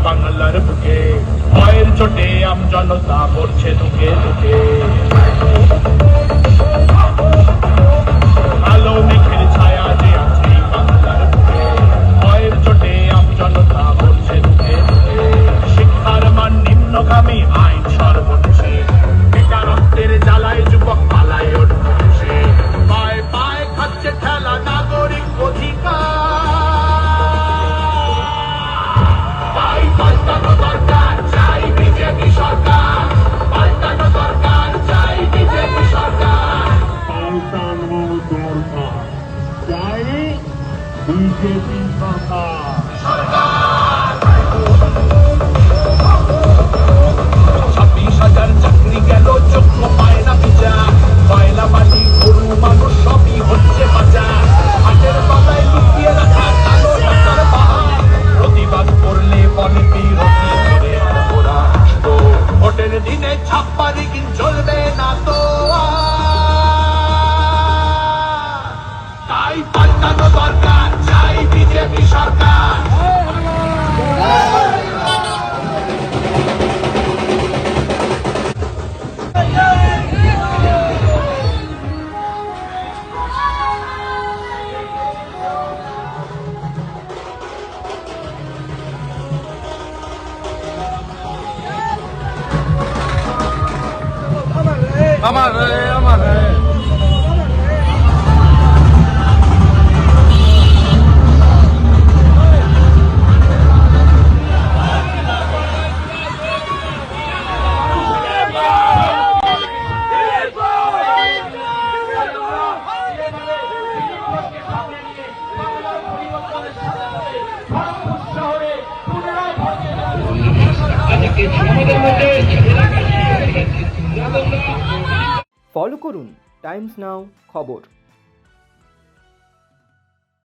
বাংলার বুকে ভয়ের চোটে আমজনতা মরছে ধুকে ধুকে। আলো মেঘের ছায়া যে আছে বাংলার বুকে ভয়ের চোটে আমজনতা মরছে ধুকে ধুকে। শিক্ষার মান নিম্নগামী, আইন সর্বনেশে, বেকারত্বের জ্বালায় যুবক পালায় উঠছে। পায়ে পায়ে খাচ্ছে ঠেলা নাগরিক অধিকার। তাই পাল্টানো দরকার, চাই বিজেপি সরকার। পাল্টানো দরকার, চাই বিজেপি সরকার। পাল্টানো দরকার, চাই বিজেপি সরকার। 26,000 চাকরি গেল, যোগ্য পায় না বিচার। কয়লা মাটি গরু মানুষ সবই হচ্ছে বাজার। হাটের বাজায় লুকিয়ে রাখা কালো টাকার বাহার। প্রতিবাদ করলে বলে বিরোধী করে ওরা আসতো। ভোটের দিনে ছাপ্পা রিগিং চলবে না তো তাই পাল্টানো দরকার, চাই বিজেপি সরকার। ফলো করুন টাইমস নাও খবর।